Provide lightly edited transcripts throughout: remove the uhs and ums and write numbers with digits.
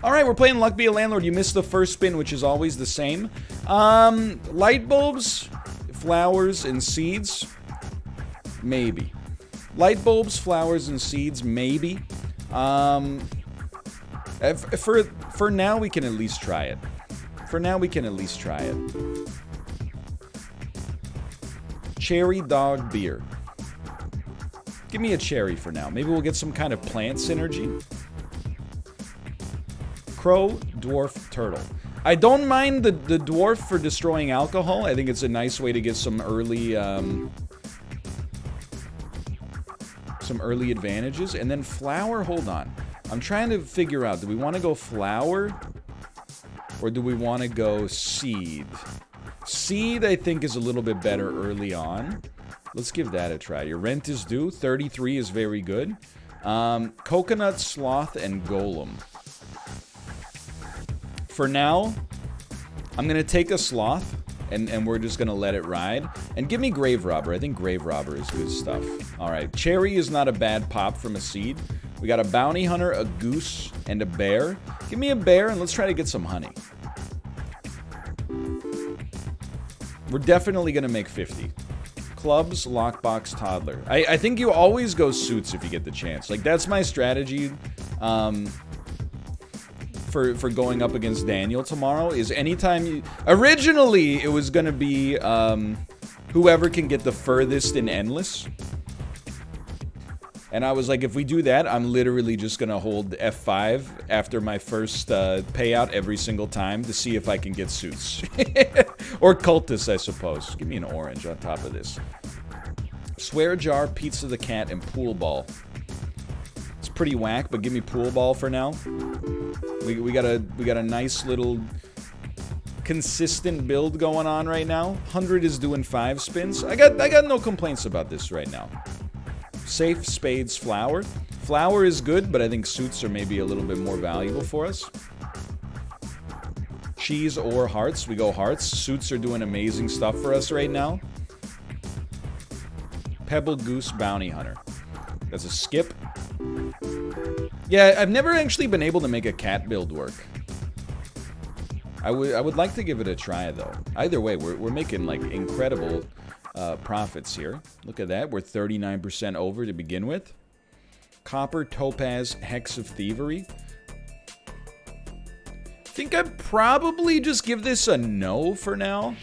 Alright, we're playing Luck Be A Landlord. You missed the first spin, which is always the same. Light bulbs, flowers, and seeds. Maybe. Light bulbs, flowers, and seeds. Maybe. For now, we can at least try it. For now, we can at least try it. Cherry dog beer. Give me a cherry for now. Maybe we'll get some kind of plant synergy. Crow, dwarf, turtle. I don't mind the dwarf for destroying alcohol. I think it's a nice way to get some early advantages. And then flower, hold on. I'm trying to figure out, do we want to go flower? Or do we want to go seed? Seed, I think, is a little bit better early on. Let's give that a try. Your rent is due. 33 is very good. Coconut, sloth, and golem. For now, I'm going to take a sloth, and we're just going to let it ride. And give me grave robber. I think grave robber is good stuff. All right. Cherry is not a bad pop from a seed. We got a bounty hunter, a goose, and a bear. Give me a bear, and let's try to get some honey. We're definitely going to make 50. Clubs, lockbox, toddler. I think you always go suits if you get the chance. Like, that's my strategy for going up against Daniel tomorrow, is anytime you... Originally, it was going to be whoever can get the furthest in endless. And I was like, if we do that, I'm literally just going to hold F5 after my first payout every single time to see if I can get suits. Or cultists, I suppose. Give me an orange on top of this. Swear jar, pizza the cat, and pool ball. It's pretty whack, but give me pool ball for now. We got a nice little consistent build going on right now. 100 is doing 5 spins. I got no complaints about this right now. Safe, spades, flower. Flower is good, but I think suits are maybe a little bit more valuable for us. Cheese or hearts. We go hearts. Suits are doing amazing stuff for us right now. Pebble, goose, bounty hunter. That's a skip. Yeah, I've never actually been able to make a cat build work. I would like to give it a try, though. Either way, we're making, like, incredible... profits here. Look at that. We're 39% over to begin with. Copper, topaz, hex of thievery. I think I'd probably just give this a no for now.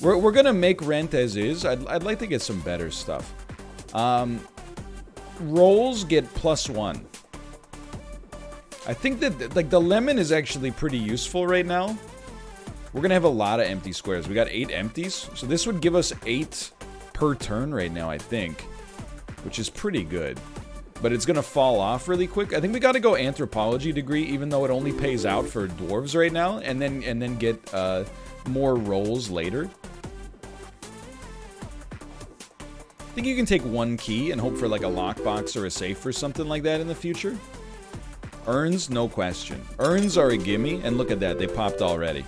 We're gonna make rent as is. I'd like to get some better stuff. Rolls get +1. I think that, like, the lemon is actually pretty useful right now. We're going to have a lot of empty squares. We got 8 empties. So this would give us 8 per turn right now, I think. Which is pretty good. But it's going to fall off really quick. I think we got to go anthropology degree, even though it only pays out for dwarves right now. And then get more rolls later. I think you can take 1 key and hope for like a lockbox or a safe or something like that in the future. Urns, no question. Urns are a gimme. And look at that. They popped already.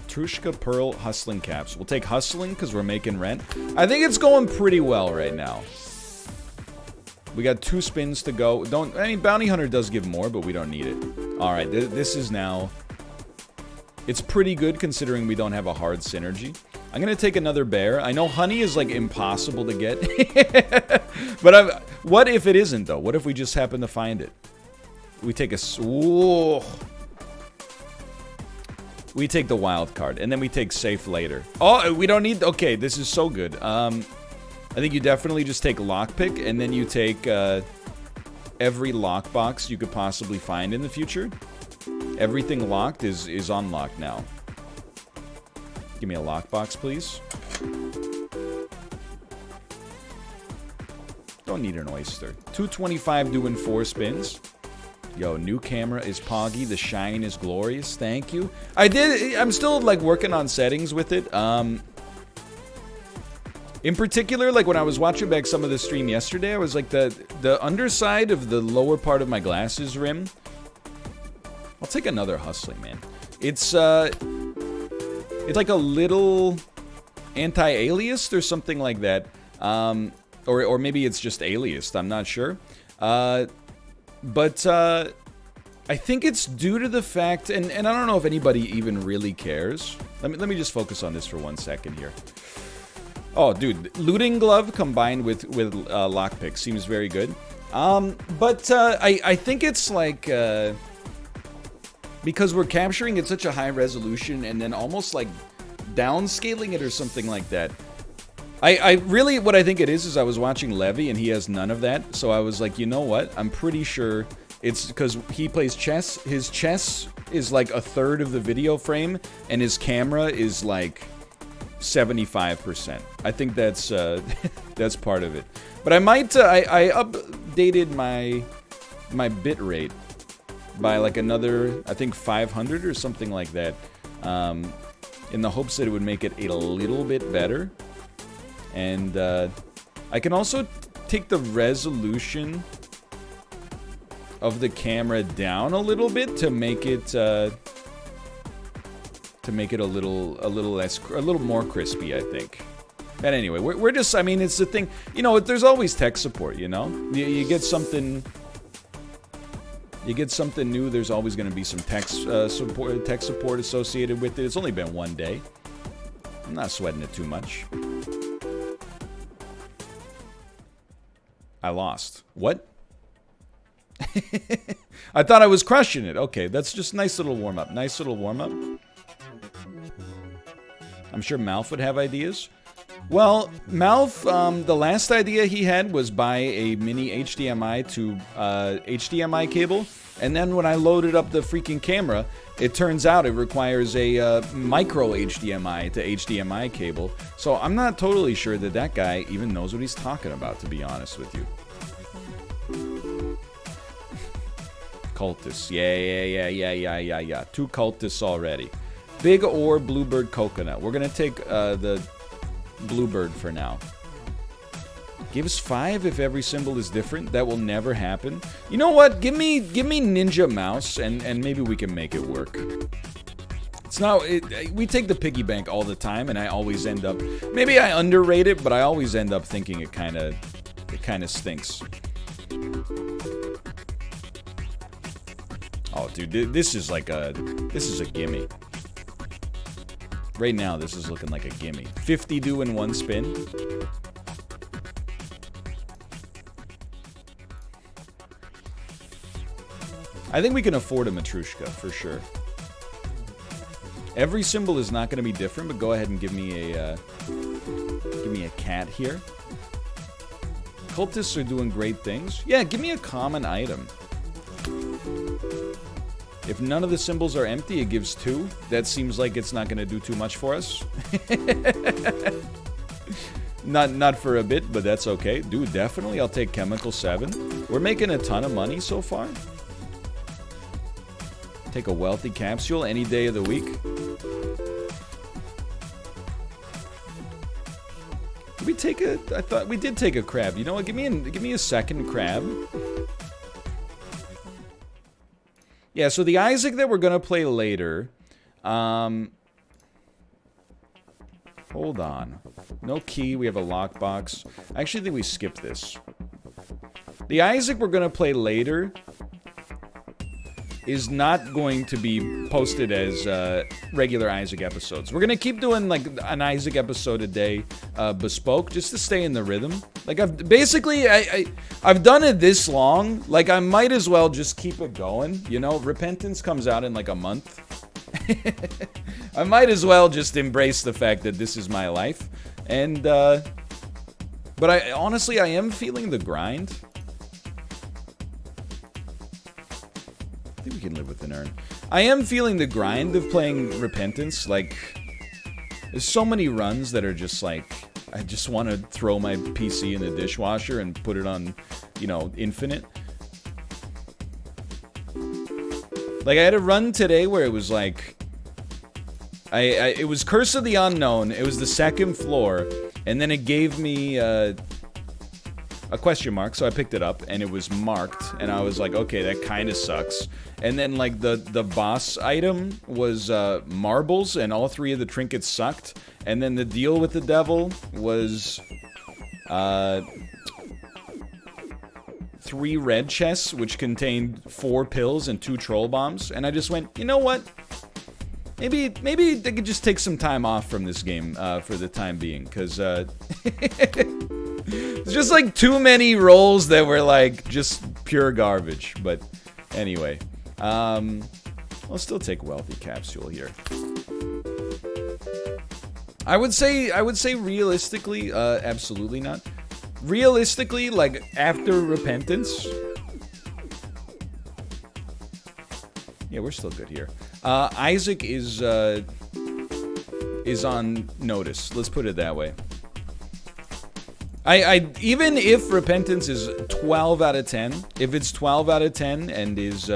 Trushka, Pearl, Hustling Caps. We'll take Hustling because we're making rent. I think it's going pretty well right now. We got 2 spins to go. I mean, Bounty Hunter does give more, but we don't need it. Alright, this is now... It's pretty good considering we don't have a hard synergy. I'm going to take another bear. I know honey is, like, impossible to get. But what if it isn't, though? What if we just happen to find it? We take a... Ooh. We take the wild card, and then we take safe later. Oh, we don't need... Okay, this is so good. I think you definitely just take lockpick, and then you take every lockbox you could possibly find in the future. Everything locked is unlocked now. Give me a lockbox, please. Don't need an oyster. 225 doing 4 spins. Yo, new camera is poggy. The shine is glorious. Thank you. I'm still, like, working on settings with it. In particular, like, when I was watching back some of the stream yesterday, I was like, the underside of the lower part of my glasses rim. I'll take another hustling, man. It's like a little anti-aliased or something like that. Or maybe it's just aliased. I'm not sure. But I think it's due to the fact, and I don't know if anybody even really cares. Let me just focus on this for 1 second here. Oh, dude, looting glove combined with lockpick seems very good. But I think it's like because we're capturing at such a high resolution and then almost like downscaling it or something like that. I really, what I think it is I was watching Levy and he has none of that. So I was like, you know what? I'm pretty sure it's because he plays chess. His chess is like a third of the video frame and his camera is like 75%. I think that's that's part of it. But I might, I updated my bit rate by like another, I think 500 or something like that. In the hopes that it would make it a little bit better. And I can also take the resolution of the camera down a little bit to make it a little more crispy, I think. But anyway, we're just, I mean, it's the thing, you know, there's always tech support, you know? You get something new, there's always going to be some tech support associated with it. It's only been 1 day. I'm not sweating it too much. I lost. What? I thought I was crushing it. Okay, that's just a nice little warm-up. Nice little warm-up. I'm sure Malf would have ideas. Well, Malf, the last idea he had was buy a mini HDMI to HDMI cable. And then when I loaded up the freaking camera, it turns out it requires a micro HDMI to HDMI cable. So I'm not totally sure that that guy even knows what he's talking about, to be honest with you. Cultists. Yeah. 2 cultists already. Big or bluebird coconut. We're going to take the bluebird for now. Give us 5 if every symbol is different. That will never happen. You know what? Give me Ninja Mouse, and maybe we can make it work. It's not. We take the piggy bank all the time, and I always end up. Maybe I underrate it, but I always end up thinking it kind of stinks. Oh, dude, this is a gimme. Right now, this is looking like a gimme. 50 do in 1 spin. I think we can afford a Matrushka, for sure. Every symbol is not going to be different, but go ahead and give me a cat here. Cultists are doing great things. Yeah, give me a common item. If none of the symbols are empty, it gives 2. That seems like it's not going to do too much for us. Not for a bit, but that's okay. Dude, definitely I'll take Chemical 7. We're making a ton of money so far. Take a wealthy capsule any day of the week. Did we take a... I thought we did take a crab. You know what? Give me a second crab. Yeah, so the Isaac that we're going to play later... hold on. No key. We have a lockbox. I actually think we skipped this. The Isaac we're going to play later... is not going to be posted as regular Isaac episodes. We're gonna keep doing like an Isaac episode a day, bespoke, just to stay in the rhythm. Like I've done it this long, like I might as well just keep it going. You know, Repentance comes out in like a month. I might as well just embrace the fact that this is my life. And but I honestly am feeling the grind. I think we can live with an urn. I am feeling the grind of playing Repentance. Like, there's so many runs that are just like, I just want to throw my PC in the dishwasher and put it on, you know, infinite. Like, I had a run today where it was like, it was Curse of the Unknown. It was the 2nd floor, and then it gave me a question mark, so I picked it up, and it was marked, and I was like, okay, that kind of sucks. And then, like, the boss item was marbles, and all 3 of the trinkets sucked. And then the deal with the devil was 3 3 red chests, which contained 4 pills and 2 troll bombs, and I just went, you know what? Maybe they could just take some time off from this game for the time being, because it's just like too many rolls that were like just pure garbage. But anyway, I'll still take wealthy capsule here. I would say realistically, absolutely not. Realistically, like after repentance, yeah, we're still good here. Isaac is on notice. Let's put it that way. I even if repentance is 12 out of 10, if it's 12 out of 10 and is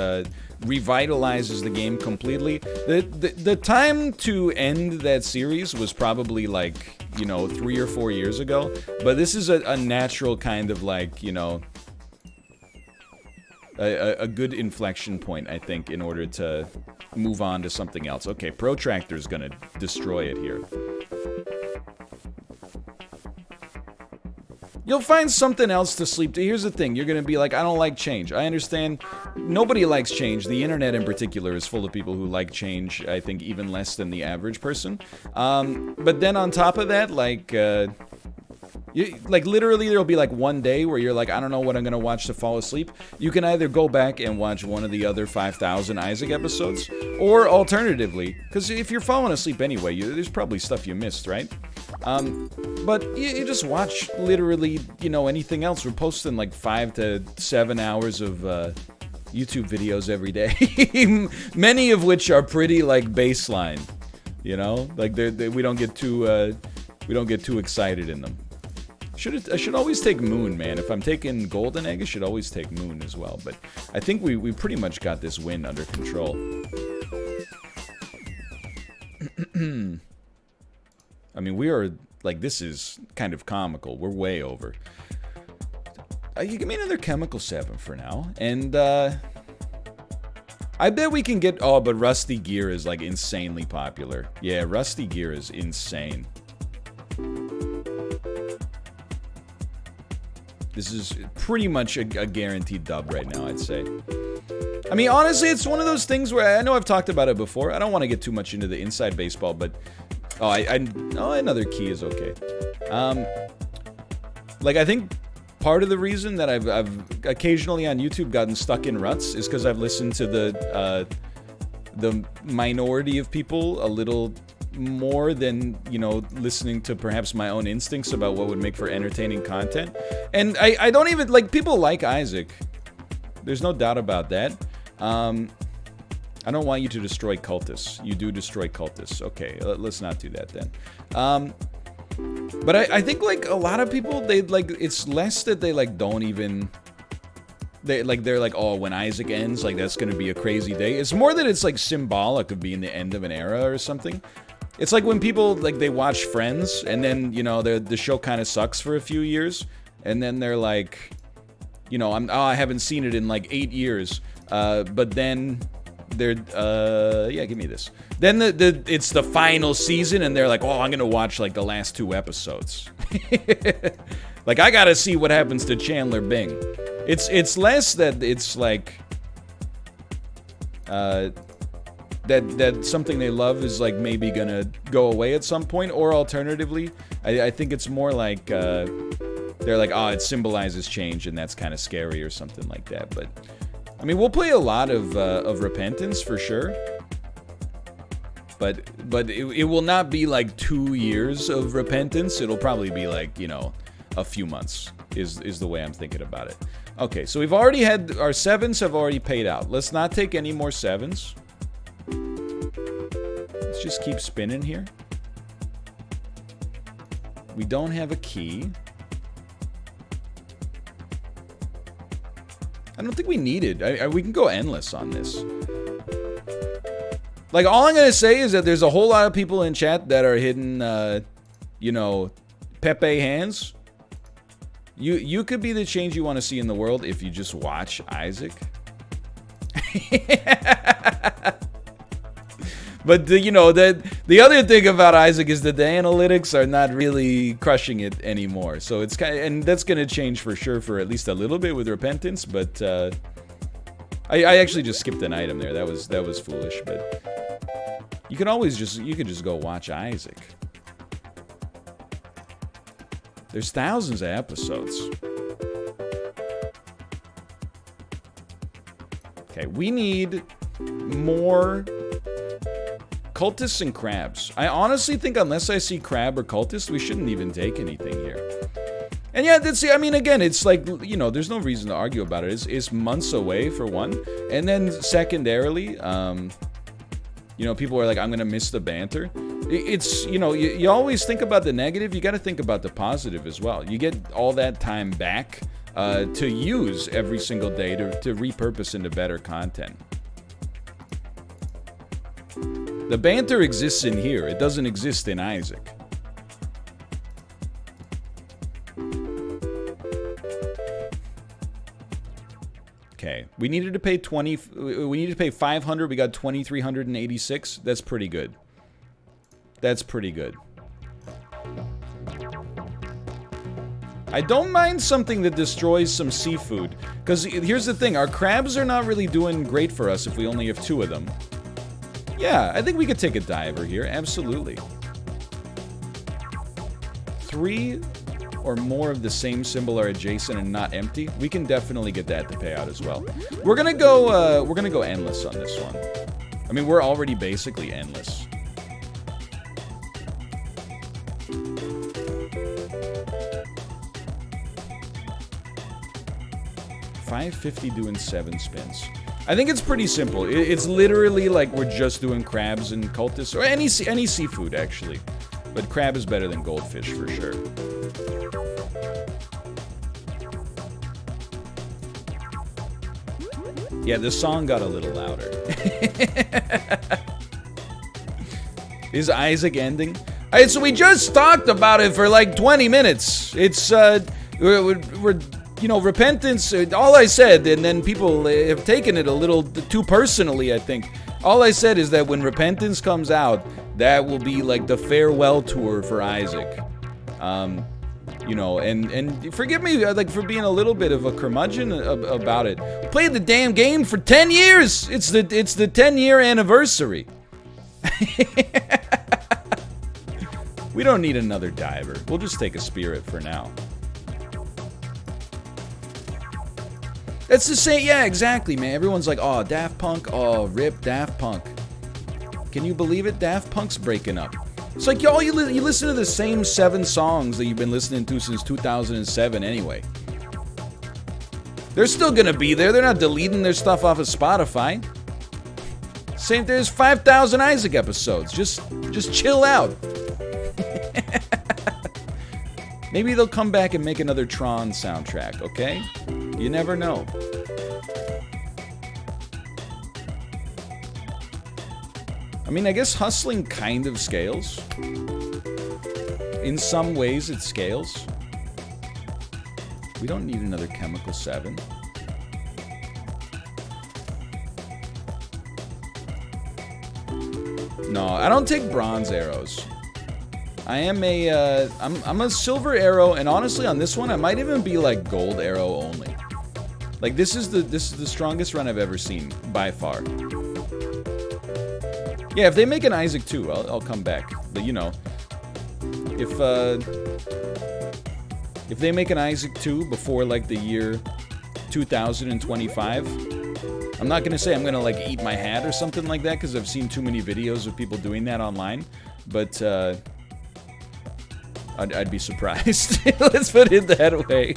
revitalizes the game completely, the time to end that series was probably like, you know, 3 or 4 years ago. But this is a natural kind of like, you know, a good inflection point, I think, in order to move on to something else. Okay, Protractor's gonna destroy it here. You'll find something else to sleep to. Here's the thing, you're gonna be like, I don't like change. I understand. Nobody likes change. The internet in particular is full of people who like change, I think, even less than the average person. But then on top of that, like literally there'll be like one day where you're like, I don't know what I'm gonna watch to fall asleep. You can either go back and watch one of the other 5,000 Isaac episodes, or alternatively, because if you're falling asleep anyway, there's probably stuff you missed, right? But you just watch literally, you know, anything else. We're posting like 5 to 7 hours of YouTube videos every day, many of which are pretty like baseline, you know, like we don't get too excited in them. I should always take Moon, man. If I'm taking Golden Egg, I should always take Moon as well. But I think we pretty much got this win under control. I mean, we are, like, this is kind of comical. We're way over. You give me another Chemical 7 for now. And, I bet we can get... Oh, but Rusty Gear is, like, insanely popular. Yeah, Rusty Gear is insane. This is pretty much a guaranteed dub right now, I'd say. I mean, honestly, it's one of those things where I know I've talked about it before. I don't want to get too much into the inside baseball, but... Oh, another key is okay. Like, I think part of the reason that I've occasionally on YouTube gotten stuck in ruts is because I've listened to the minority of people a little more than, you know, listening to perhaps my own instincts about what would make for entertaining content. And I don't even, like, people like Isaac. There's no doubt about that. I don't want you to destroy cultists. You do destroy cultists. Okay, let's not do that then. But I think, like, a lot of people, they, like, it's less that they, like, don't even... They're like, oh, when Isaac ends, like, that's gonna be a crazy day. It's more that it's, like, symbolic of being the end of an era or something. It's like when people, like, they watch Friends, and then, you know, the show kind of sucks for a few years, and then they're like, you know, I haven't seen it in, like, 8 years, but then... They're, yeah, give me this. Then it's the final season, and they're like, oh, I'm gonna watch, like, the last 2 episodes. Like, I gotta see what happens to Chandler Bing. It's less that it's, like, that something they love is, like, maybe gonna go away at some point, or alternatively, I think it's more like, they're like, oh, it symbolizes change, and that's kind of scary, or something like that, but... I mean, we'll play a lot of Repentance for sure, but it will not be like 2 years of Repentance. It'll probably be like, you know, a few months is the way I'm thinking about it. Okay, so we've already had our 7s have already paid out. Let's not take any more 7s. Let's just keep spinning here. We don't have a key. I don't think we need it. We can go endless on this. Like, all I'm gonna say is that there's a whole lot of people in chat that are hitting, you know, Pepe hands. You could be the change you want to see in the world if you just watch Isaac. But you know, the other thing about Isaac is that the analytics are not really crushing it anymore. So it's kind of, and that's gonna change for sure for at least a little bit with Repentance. But I actually just skipped an item there. That was foolish. But you can always just go watch Isaac. There's thousands of episodes. Okay, we need more cultists and crabs. I honestly think unless I see crab or cultist, we shouldn't even take anything here. And yeah, I mean, again, it's like, you know, there's no reason to argue about it. It's months away, for one. And then secondarily, you know, people are like, I'm going to miss the banter. It's, you know, you always think about the negative. You got to think about the positive as well. You get all that time back to use every single day to repurpose into better content. The banter exists in here. It doesn't exist in Isaac. Okay, we needed to pay 20. We needed to pay 500. We got 2,386. That's pretty good. That's pretty good. I don't mind something that destroys some seafood, because here's the thing: our crabs are not really doing great for us if we only have 2 of them. Yeah, I think we could take a diver here. Absolutely. 3 or more of the same symbol are adjacent and not empty. We can definitely get that to pay out as well. We're gonna go endless on this one. I mean, we're already basically endless. $550 doing 7 spins. I think it's pretty simple. It's literally like we're just doing crabs and cultists, or any seafood actually. But crab is better than goldfish for sure. Yeah, this song got a little louder. Is Isaac ending? Alright, so we just talked about it for like 20 minutes. It's, we're you know, Repentance, all I said, and then people have taken it a little too personally, I think. All I said is that when Repentance comes out, that will be like the farewell tour for Isaac. You know, and forgive me like for being a little bit of a curmudgeon about it. Played the damn game for 10 years. It's the 10-year anniversary. We don't need another diver. We'll just take a spirit for now. That's the same. Yeah, exactly, man. Everyone's like, oh, Daft Punk. Oh, rip Daft Punk. Can you believe it? Daft Punk's breaking up. It's like, y'all, you listen to the same 7 songs that you've been listening to since 2007 anyway. They're still gonna be there. They're not deleting their stuff off of Spotify. Same, there's 5,000 Isaac episodes. Just chill out. Maybe they'll come back and make another Tron soundtrack, okay? You never know. I mean, I guess hustling kind of scales. In some ways, it scales. We don't need another Chemical 7. No, I don't take bronze arrows. I am a, I'm a silver arrow, and honestly, on this one, I might even be like gold arrow only. Like, this is the strongest run I've ever seen, by far. Yeah, if they make an Isaac 2, I'll come back. But, you know, if they make an Isaac 2 before, like, the year 2025, I'm not gonna say I'm gonna, like, eat my hat or something like that, because I've seen too many videos of people doing that online. But, I'd be surprised. Let's put it that way.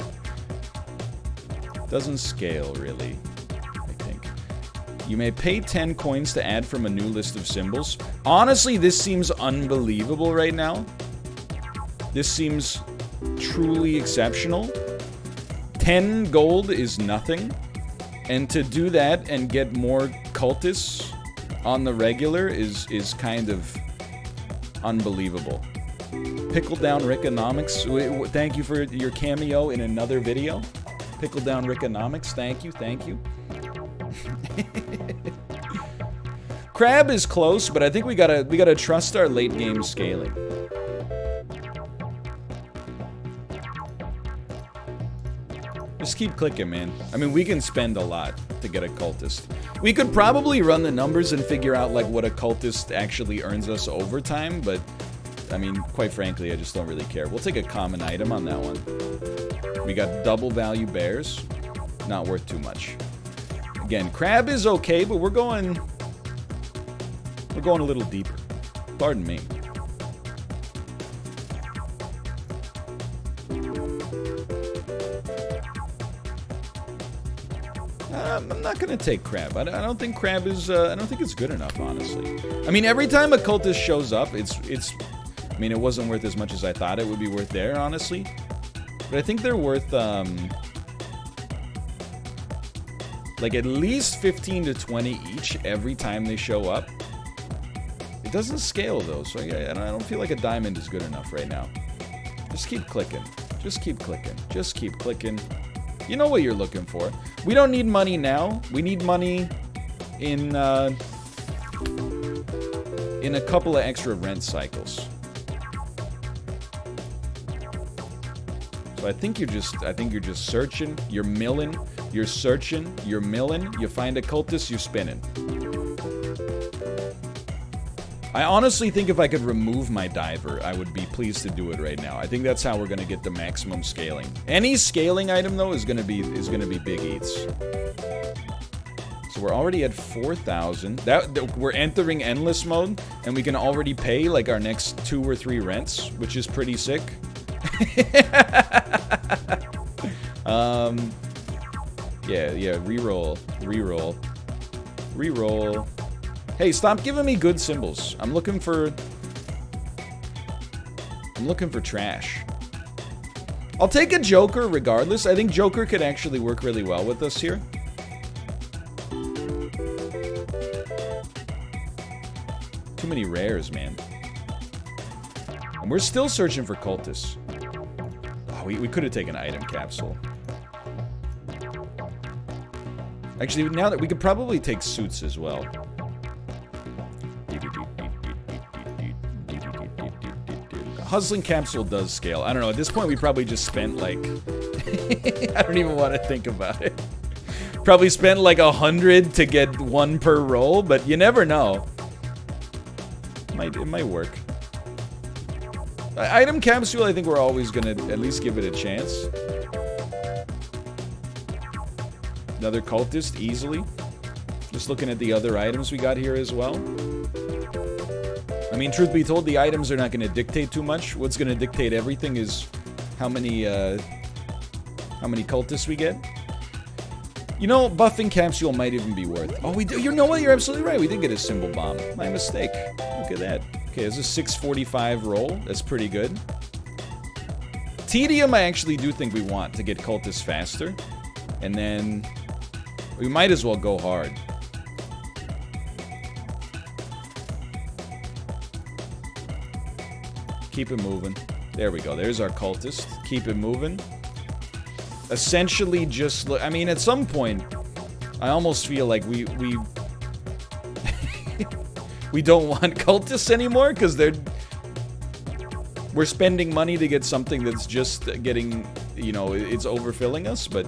Doesn't scale, really, I think. You may pay 10 coins to add from a new list of symbols. Honestly, this seems unbelievable right now. This seems truly exceptional. 10 gold is nothing. And to do that and get more cultists on the regular is kind of unbelievable. Pickle Down Rickonomics, thank you for your cameo in another video. Pickle Down Rickonomics, thank you. Crab is close, but I think we gotta trust our late game scaling. Just keep clicking, man. I mean, we can spend a lot to get a cultist. We could probably run the numbers and figure out like what a cultist actually earns us over time, but I mean, quite frankly, I just don't really care. We'll take a common item on that one. We got double value bears. Not worth too much. Again, crab is okay, but we're going a little deeper. Pardon me. I'm not gonna take crab. I don't think crab is. I don't think it's good enough, honestly. I mean, every time a cultist shows up, it's. I mean, it wasn't worth as much as I thought it would be worth there, honestly. But I think they're worth like at least 15 to 20 each every time they show up. It doesn't scale though, so I don't feel like a diamond is good enough right now. Just keep clicking. Just keep clicking. Just keep clicking. You know what you're looking for. We don't need money now. We need money in a couple of extra rent cycles. So I think you're just searching, you're milling, you're searching, you're milling, you find a cultist, you're spinning. I honestly think if I could remove my diver, I would be pleased to do it right now. I think that's how we're gonna get the maximum scaling. Any scaling item though is gonna be big eats. So we're already at 4,000. We're entering endless mode, and we can already pay like our next 2 or 3 rents, which is pretty sick. Yeah, reroll. Hey, stop giving me good symbols. I'm looking for trash. I'll take a Joker regardless. I think Joker could actually work really well with us here. Too many rares, man. And we're still searching for cultists. Oh, we could have taken an item capsule. Actually, now that we could probably take suits as well. Hustling capsule does scale. I don't know. At this point, we probably just spent like... I don't even want to think about it. Probably spent like 100 to get 1 per roll, but you never know. It might work. Item capsule, I think we're always going to at least give it a chance. Another cultist, easily. Just looking at the other items we got here as well. I mean, truth be told, the items are not going to dictate too much. What's going to dictate everything is how many cultists we get. You know, buffing capsule might even be worth. Oh, we do. You know what? You're absolutely right. We did get a symbol bomb. My mistake. Look at that. Okay, there's a 645 roll. That's pretty good. Tedium, I actually do think we want to get cultists faster. And then we might as well go hard. Keep it moving. There we go. There's our cultist. Keep it moving. Essentially just look... I mean, at some point, I almost feel like we we don't want cultists anymore, because we're spending money to get something that's just getting, you know, it's overfilling us, but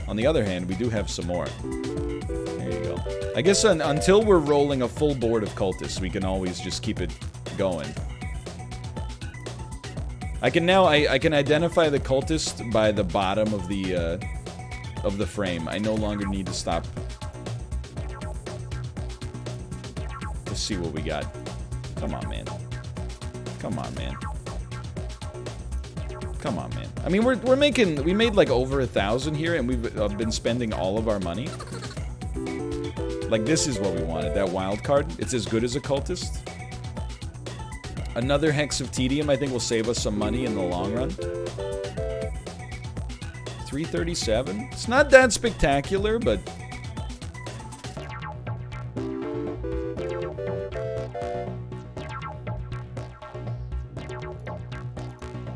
on the other hand, we do have some more. There you go. I guess until we're rolling a full board of cultists, we can always just keep it going. I can identify the cultist by the bottom of the frame. I no longer need to stop. Let's see what we got. Come on, man. Come on, man. Come on, man. I mean, we made like over 1,000 here, and we've been spending all of our money. Like, this is what we wanted. That wild card. It's as good as a cultist. Another Hex of Tedium, I think, will save us some money in the long run. 337. It's not that spectacular, but...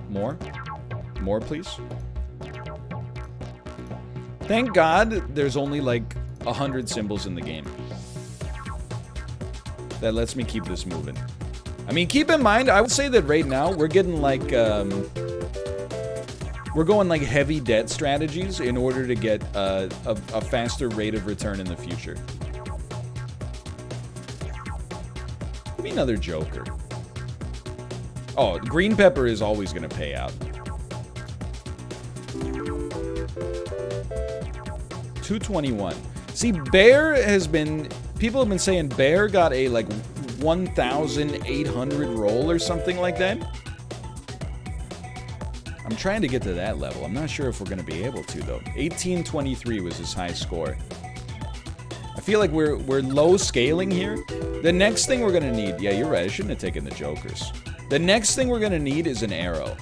More? More, please? Thank God there's only, like, 100 symbols in the game. that lets me keep this moving. I mean, keep in mind, I would say that right now we're getting like, we're going like heavy debt strategies in order to get a faster rate of return in the future. Give me another Joker. Oh, green pepper is always going to pay out. 221. See, Bear has been... People have been saying Bear got a, like, 1,800 roll or something like that. I'm trying to get to that level. I'm not sure if we're going to be able to, though. 1823 was his high score. I feel like we're low scaling here. The next thing we're going to need... Yeah, you're right. I shouldn't have taken the Jokers. The next thing we're going to need is an arrow.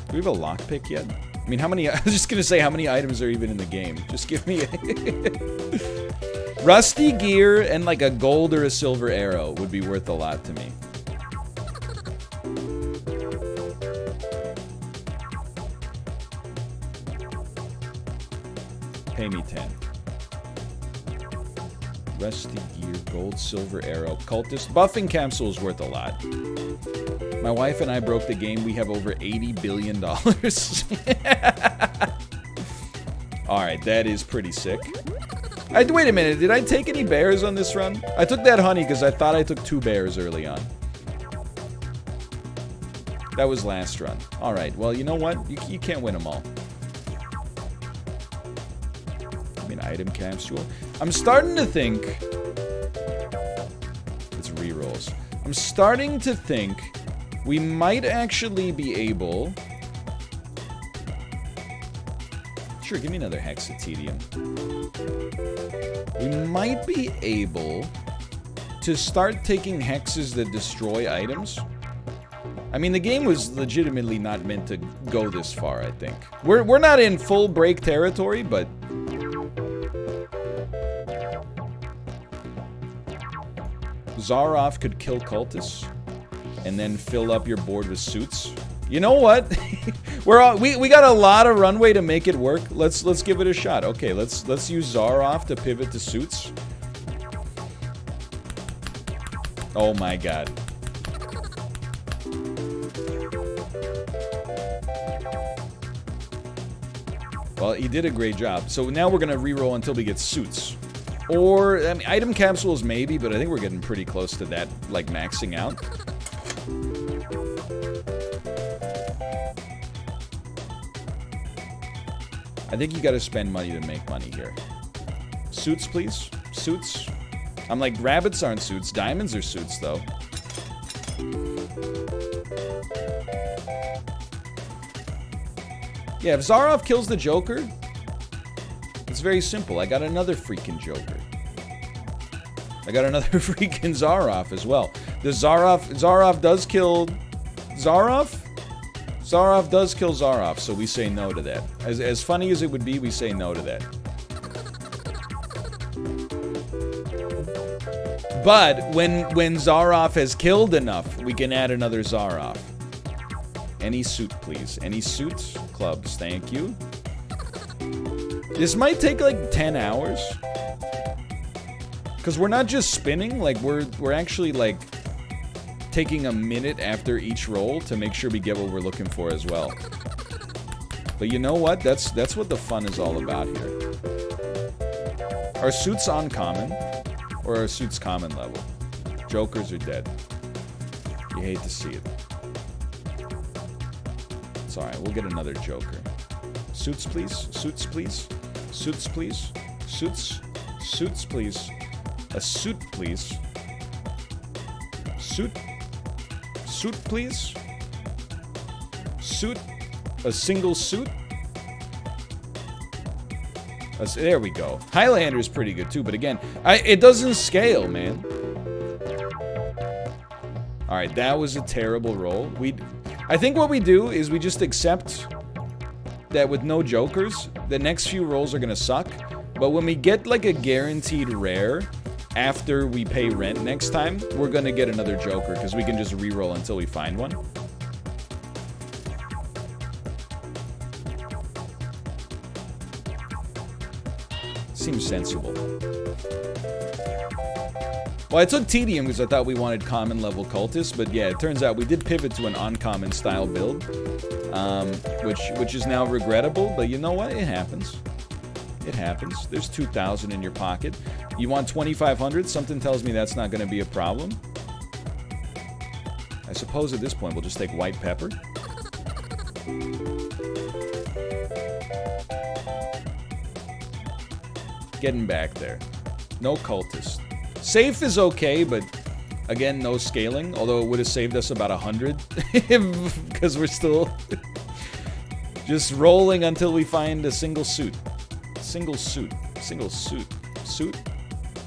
Do we have a lockpick yet? I mean, how many... I was just going to say how many items are even in the game. Just give me a... Rusty gear and like a gold or a silver arrow would be worth a lot to me. Pay me 10. Rusty gear, gold, silver arrow, cultist. Buffing capsule is worth a lot. My wife and I broke the game. We have over $80 billion. Alright, that is pretty sick. Wait a minute, did I take any bears on this run? I took that honey because I thought I took 2 bears early on. That was last run. Alright, well, you know what? You can't win them all. I mean, item capsule. I'm starting to think... It's rerolls. I'm starting to think we might actually be able... Sure, give me another hexatedium. We might be able to start taking hexes that destroy items. I mean, the game was legitimately not meant to go this far, I think. We're not in full break territory, but... Zaroff could kill cultists and then fill up your board with suits. You know what? we got a lot of runway to make it work. Let's give it a shot. Okay, let's use Zaroff to pivot to suits. Oh my god. Well, he did a great job. So now we're gonna reroll until we get suits. Or, I mean, item capsules maybe, but I think we're getting pretty close to that, like, maxing out. I think you gotta spend money to make money here. Suits, please. Suits. I'm like, rabbits aren't suits. Diamonds are suits, though. Yeah, if Zaroff kills the Joker, it's very simple. I got another freaking Joker. I got another freaking Zaroff as well. The Zaroff does kill... Zaroff? Zaroff does kill Zaroff, so we say no to that. As funny as it would be, we say no to that. But when Zaroff has killed enough, we can add another Zaroff. Any suit, please. Any suits? Clubs, thank you. This might take like 10 hours. Because we're not just spinning, like we're actually like taking a minute after each roll to make sure we get what we're looking for as well. But you know what? That's what the fun is all about here. Are suits uncommon? Or are suits common level? Jokers are dead. You hate to see it. It's alright, we'll get another Joker. Suits, please. Suits, please. Suits, please. Suits. Suits, please. A suit, please. Suit. Suit, please. Suit. A single suit. There we go. Highlander's pretty good too, but again, it doesn't scale, man. Alright, that was a terrible roll. I think what we do is we just accept that with no Jokers, the next few rolls are gonna suck. But when we get like a guaranteed rare after we pay rent next time, we're gonna get another Joker because we can just reroll until we find one. Seems sensible. Well, I took Tedium because I thought we wanted common level cultists, but yeah, it turns out we did pivot to an uncommon style build, which is now regrettable, but you know what? It happens. It happens. There's 2,000 in your pocket. You want 2,500? Something tells me that's not going to be a problem. I suppose at this point we'll just take white pepper. Getting back there. No cultist. Safe is okay, but again, no scaling. Although it would have saved us about 100 because we're still just rolling until we find a single suit. Single suit. Single suit. Suit?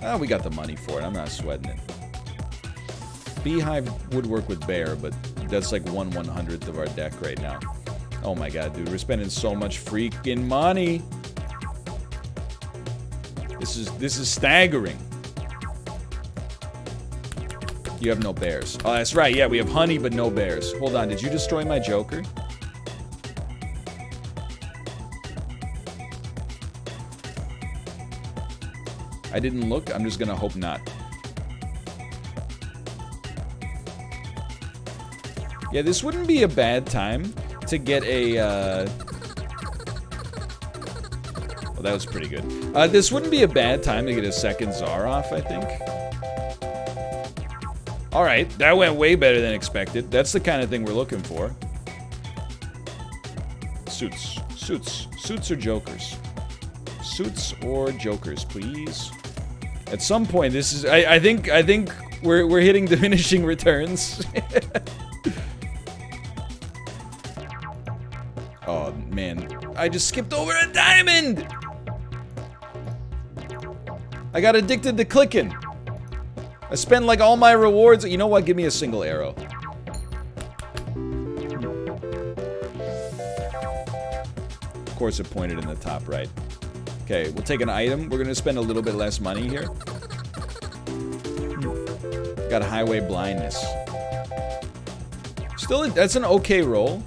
Ah, we got the money for it. I'm not sweating it. Beehive would work with bear, but that's like 1/100th of our deck right now. Oh my god, dude. We're spending so much freaking money. This is staggering. You have no bears. Oh, that's right. Yeah, we have honey, but no bears. Hold on. Did you destroy my Joker? I didn't look. I'm just gonna hope not. Yeah, this wouldn't be a bad time to get a, well, that was pretty good. This wouldn't be a bad time to get a second Zaroff, I think. Alright, that went way better than expected. That's the kind of thing we're looking for. Suits. Suits. Suits or jokers? Suits or jokers, please. At some point, this is... I think we're hitting diminishing returns. Oh, man. I just skipped over a diamond! I got addicted to clicking. I spent like all my rewards. You know what? Give me a single arrow. Of course it pointed in the top right. Okay, we'll take an item. We're gonna spend a little bit less money here. Got highway blindness. Still, that's an okay roll.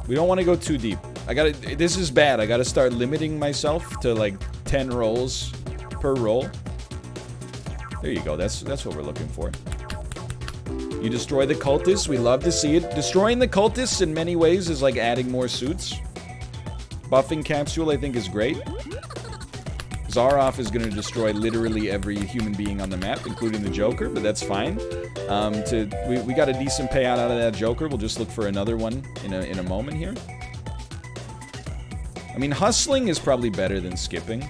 We don't want to go too deep. This is bad. I gotta start limiting myself to like 10 rolls per roll. There you go. That's what we're looking for. You destroy the cultists. We love to see it. Destroying the cultists in many ways is like adding more suits. Buffing capsule, I think, is great. Zaroff is going to destroy literally every human being on the map, including the Joker, but that's fine. We got a decent payout out of that Joker. We'll just look for another one in a moment here. I mean, hustling is probably better than skipping.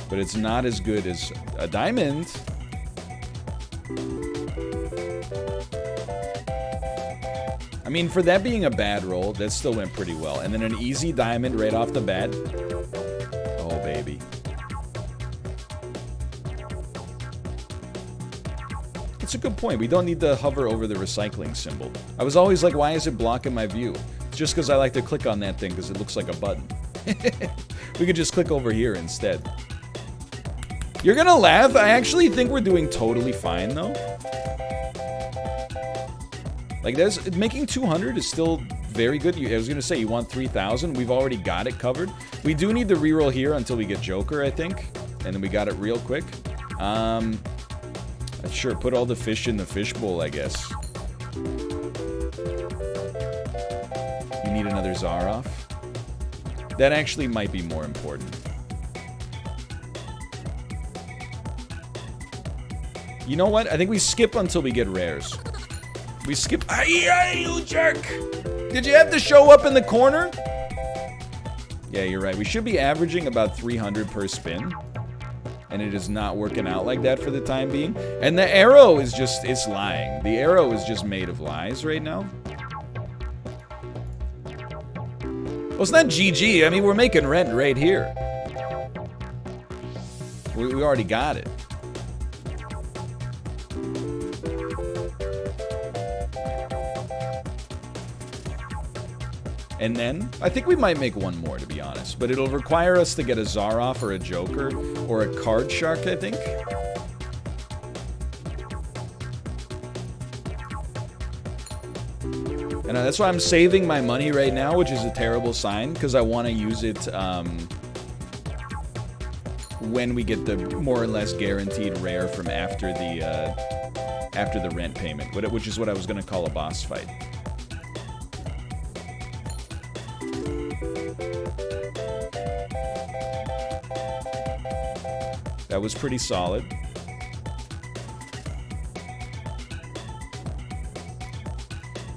But it's not as good as a diamond. I mean, for that being a bad roll, that still went pretty well. And then an easy diamond right off the bat. Oh, baby. It's a good point. We don't need to hover over the recycling symbol. I was always like, why is it blocking my view? It's just because I like to click on that thing because it looks like a button. We could just click over here instead. You're gonna laugh. I actually think we're doing totally fine, though. Like, making 200 is still very good. I was gonna say, you want 3,000. We've already got it covered. We do need to reroll here until we get Joker, I think. And then we got it real quick. Sure, put all the fish in the fishbowl, I guess. You need another Zaroff. That actually might be more important. You know what? I think we skip until we get rares. We skip. Ay, you jerk! Did you have to show up in the corner? Yeah, you're right. We should be averaging about 300 per spin. And it is not working out like that for the time being. And the arrow is just, it's lying. The arrow is just made of lies right now. Well, it's not GG. I mean, we're making rent right here. We already got it. And then, I think we might make one more, to be honest. But it'll require us to get a Zaroff or a Joker or a Card Shark, I think. And that's why I'm saving my money right now, which is a terrible sign, because I want to use it when we get the more or less guaranteed rare from after the rent payment, which is what I was going to call a boss fight. That was pretty solid.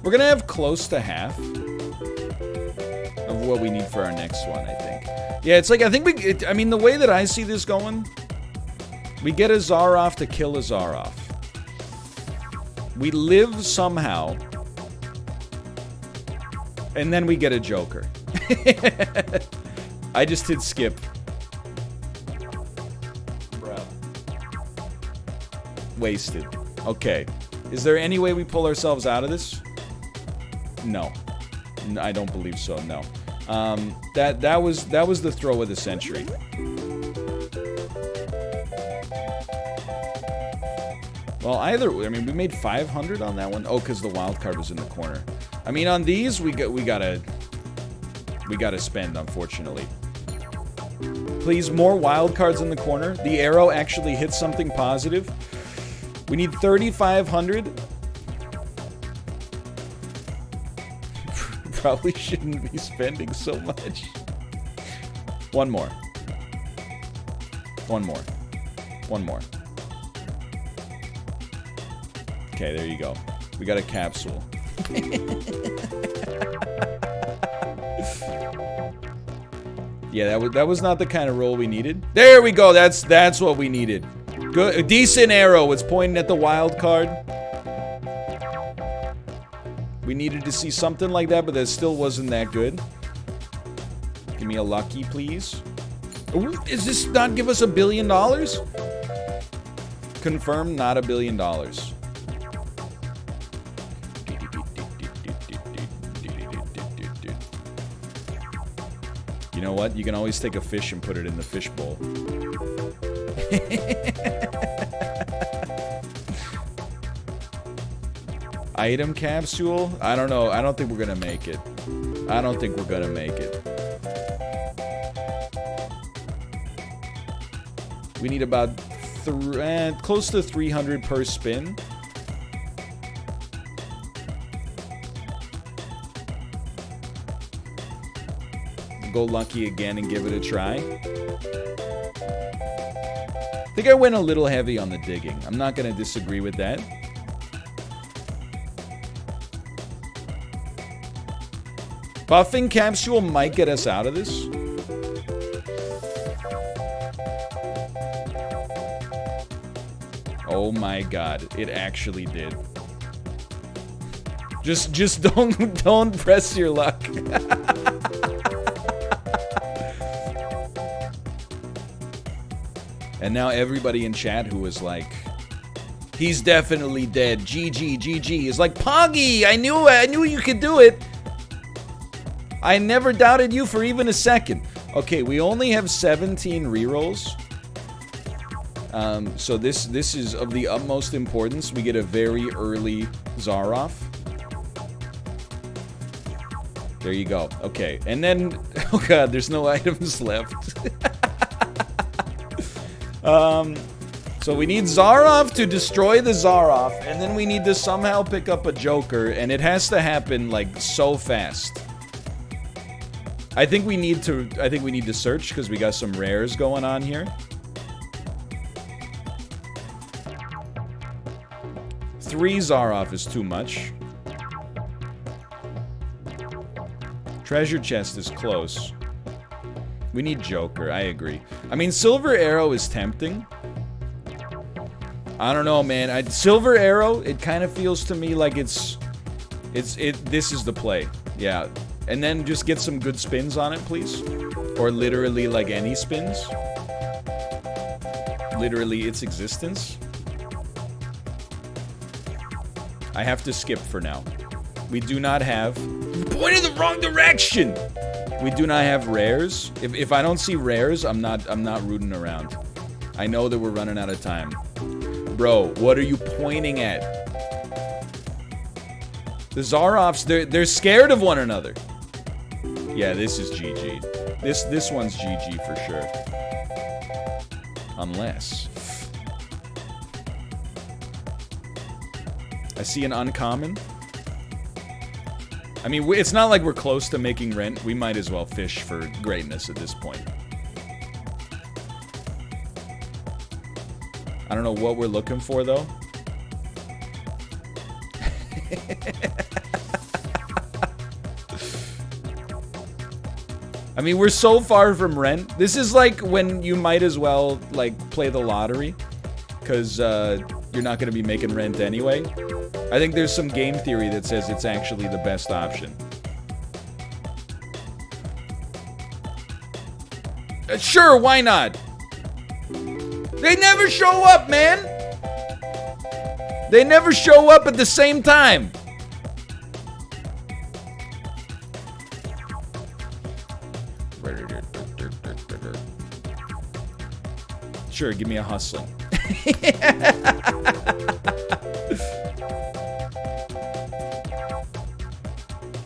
We're gonna have close to half of what we need for our next one, I think. Yeah, it's like, I think I mean, the way that I see this going, we get a Zaroff to kill a Zaroff. We live somehow. And then we get a Joker. I just hit skip. Bruh. Wasted. Okay. Is there any way we pull ourselves out of this? No. I don't believe so, no. That was the throw of the century. Well, I mean, we made 500 on that one. Oh, because the wild card was in the corner. I mean, on these, we gotta spend, unfortunately. Please, more wild cards in the corner. The arrow actually hits something positive. We need 3,500. Probably shouldn't be spending so much. One more. One more. One more. Okay, there you go. We got a capsule. Yeah, that was not the kind of roll we needed. There we go. That's what we needed. Good, a decent arrow. It's pointing at the wild card. We needed to see something like that, but that still wasn't that good. Give me a lucky, please. Ooh, does this not give us $1 billion? Confirmed, not $1 billion. You know what? You can always take a fish and put it in the fish bowl. Item capsule? I don't know. I don't think we're gonna make it. I don't think we're gonna make it. We need about close to 300 per spin. Go lucky again and give it a try. I think I went a little heavy on the digging. I'm not gonna disagree with that. Buffing capsule might get us out of this. Oh my god, it actually did. Just don't press your luck. And now everybody in chat who was like, he's definitely dead. GG, GG is like, Poggy, I knew you could do it. I never doubted you for even a second. Okay, we only have 17 rerolls. So this is of the utmost importance. We get a very early Zaroff. There you go. Okay, and then, oh god, there's no items left. So we need Zaroff to destroy the Zaroff, and then we need to somehow pick up a Joker, and it has to happen, like, so fast. I think we need to search, because we got some rares going on here. Three Zaroff is too much. Treasure chest is close. We need Joker, I agree. I mean, Silver Arrow is tempting. I don't know, man. Silver Arrow, it kind of feels to me like this is the play. Yeah. And then just get some good spins on it, please. Or literally, like, any spins. Literally its existence. I have to skip for now. We do not have... Pointed the wrong direction! We do not have rares. If I don't see rares, I'm not rooting around. I know that we're running out of time. Bro, what are you pointing at? The Zaroffs, they're scared of one another. Yeah, this is GG. This one's GG for sure. Unless I see an uncommon. I mean, it's not like we're close to making rent. We might as well fish for greatness at this point. I don't know what we're looking for, though. I mean, we're so far from rent. This is like when you might as well, like, play the lottery. Because you're not going to be making rent anyway. I think there's some game theory that says it's actually the best option. Sure, why not? They never show up, man! They never show up at the same time! Sure, give me a hustling.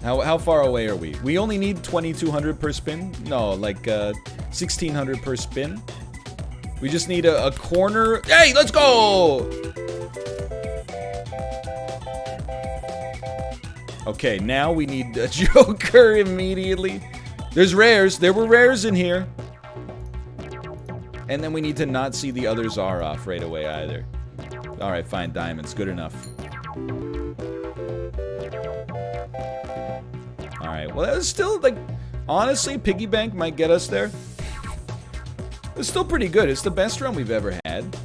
How far away are we? We only need 2,200 per spin? No, like 1,600 per spin. We just need a corner. Hey, let's go! Okay, now we need a Joker immediately. There's rares. There were rares in here. And then we need to not see the other Zaroff right away either. Alright, fine. Diamonds. Good enough. Alright, well that was still, like, honestly, Piggy Bank might get us there. It's still pretty good. It's the best run we've ever had.